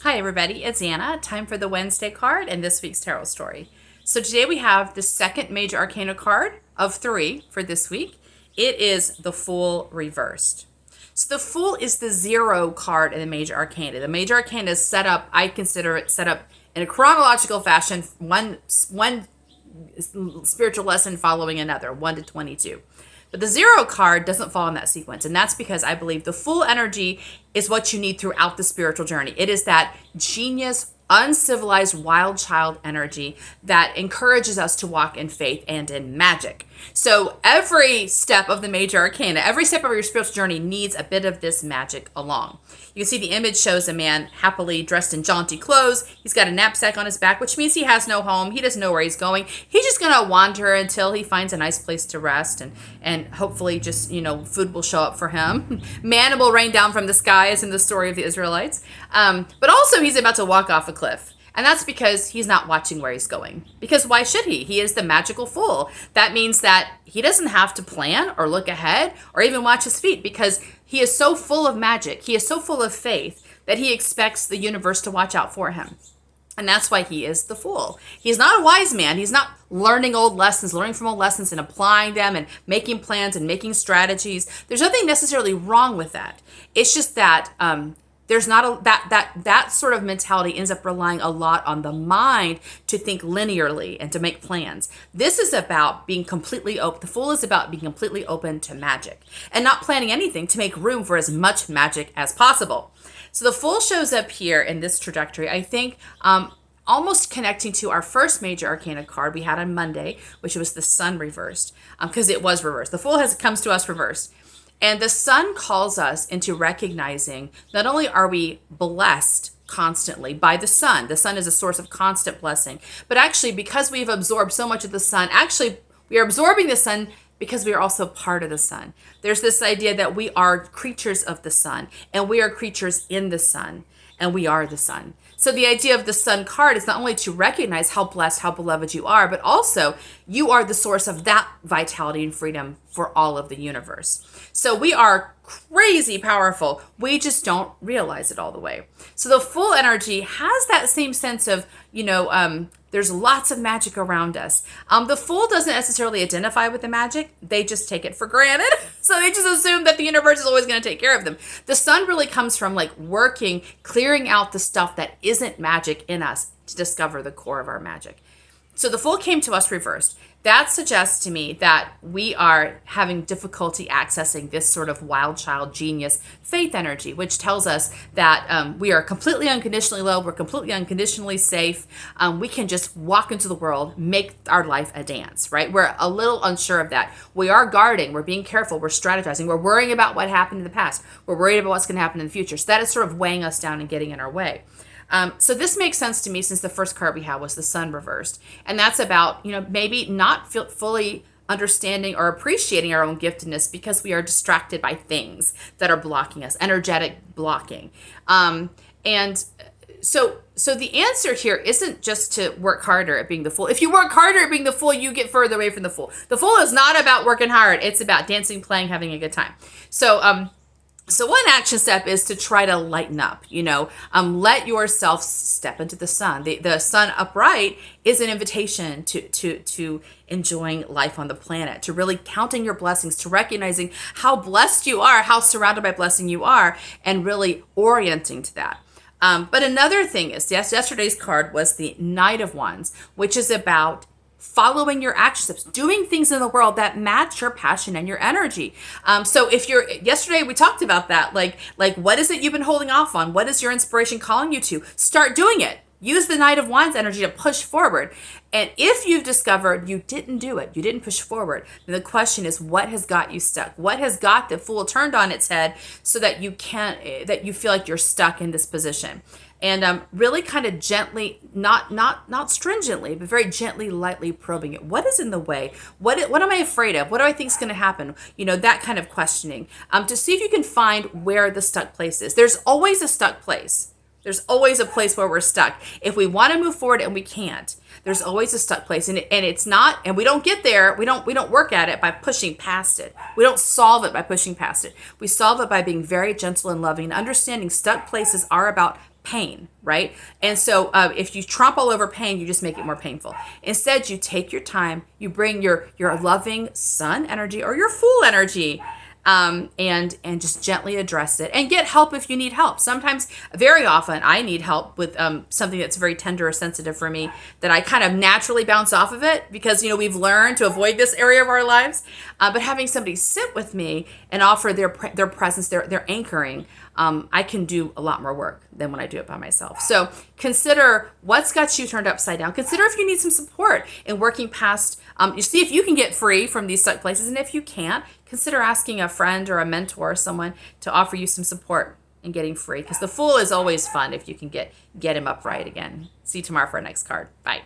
Hi, everybody. It's Anna. Time for the Wednesday card and this week's tarot story. So, today we have the second major arcana card of three for this week. It is the Fool reversed. So, the Fool is the zero card in the major arcana. The major arcana is set up, I consider it set up in a chronological fashion, one spiritual lesson following another, 1 to 22. But the zero card doesn't fall in that sequence. And that's because I believe the Fool energy is what you need throughout the spiritual journey. It is that genius, uncivilized, wild child energy that encourages us to walk in faith and in magic. So every step of the major arcana, every step of your spiritual journey needs a bit of this magic along. You can see the image shows a man happily dressed in jaunty clothes. He's got a knapsack on his back, which means he has no home. He doesn't know where he's going. He's just going to wander until he finds a nice place to rest, and hopefully just, food will show up for him. Manna will rain down from the sky, as in the story of the Israelites. But also he's about to walk off a cliff. And that's because he's not watching where he's going. Because why should he? He is the magical fool. That means that he doesn't have to plan or look ahead or even watch his feet, because he is so full of magic. He is so full of faith that he expects the universe to watch out for him. And that's why he is the fool. He's not a wise man. He's not learning from old lessons and applying them and making plans and making strategies. There's nothing necessarily wrong with that. It's just that there's not that sort of mentality ends up relying a lot on the mind to think linearly and to make plans. This is about being completely open. The Fool is about being completely open to magic and not planning anything to make room for as much magic as possible. So the Fool shows up here in this trajectory, I think, almost connecting to our first major arcana card we had on Monday, which was the Sun reversed, because it was reversed. The Fool comes to us reversed. And the Sun calls us into recognizing not only are we blessed constantly by the sun is a source of constant blessing, but actually because we've absorbed so much of the sun, actually we are absorbing the sun because we are also part of the sun. There's this idea that we are creatures of the sun, and we are creatures in the sun, and we are the sun. So the idea of the Sun card is not only to recognize how blessed, how beloved you are, but also you are the source of that vitality and freedom for all of the universe. So we are crazy powerful. We just don't realize it all the way. So the Fool energy has that same sense of, there's lots of magic around us. The Fool doesn't necessarily identify with the magic. They just take it for granted. So they just assume that the universe is always going to take care of them. The Sun really comes from working, clearing out the stuff that isn't magic in us to discover the core of our magic. So the Fool came to us reversed. That suggests to me that we are having difficulty accessing this sort of wild child genius faith energy, which tells us that we are completely unconditionally loved, we're completely unconditionally safe. We can just walk into the world, make our life a dance, right? We're a little unsure of that. We are guarding, we're being careful, we're strategizing, we're worrying about what happened in the past, we're worried about what's going to happen in the future. So that is sort of weighing us down and getting in our way. So this makes sense to me since the first card we had was the Sun reversed. And that's about, maybe not fully understanding or appreciating our own giftedness because we are distracted by things that are blocking us, energetic blocking. And so the answer here isn't just to work harder at being the Fool. If you work harder at being the Fool, you get further away from the Fool. The Fool is not about working hard. It's about dancing, playing, having a good time. So one action step is to try to lighten up, let yourself step into the sun. The sun upright is an invitation to enjoying life on the planet, to really counting your blessings, to recognizing how blessed you are, how surrounded by blessing you are, and really orienting to that. But another thing is, yesterday's card was the Knight of Wands, which is about following your action steps, doing things in the world that match your passion and your energy. So yesterday we talked about that, like what is it you've been holding off on? What is your inspiration calling you to? Start doing it. Use the Knight of Wands energy to push forward. And if you've discovered you didn't do it, you didn't push forward, then the question is, what has got you stuck? What has got the Fool turned on its head so that you feel like you're stuck in this position? And really kind of gently, not stringently, but very gently, lightly probing it. What is in the way? What am I afraid of? What do I think is going to happen? That kind of questioning, to see if you can find where the stuck place is. There's always a stuck place. There's always a place where we're stuck. If we want to move forward and we can't, there's always a stuck place. And it's not, and we don't get there, we don't work at it by pushing past it. We don't solve it by pushing past it. We solve it by being very gentle and loving and understanding stuck places are about pain, right? And so if you tromp all over pain, you just make it more painful. Instead, you take your time, you bring your loving sun energy or your Fool energy, and just gently address it and get help if you need help. Sometimes, very often, I need help with something that's very tender or sensitive for me, that I kind of naturally bounce off of it because, we've learned to avoid this area of our lives. But having somebody sit with me and offer their presence, their anchoring, I can do a lot more work than when I do it by myself. So consider what's got you turned upside down. Consider if you need some support in working past. You see if you can get free from these stuck places, and if you can't, consider asking a friend or a mentor or someone to offer you some support in getting free. Because the Fool is always fun if you can get him upright again. See you tomorrow for our next card. Bye.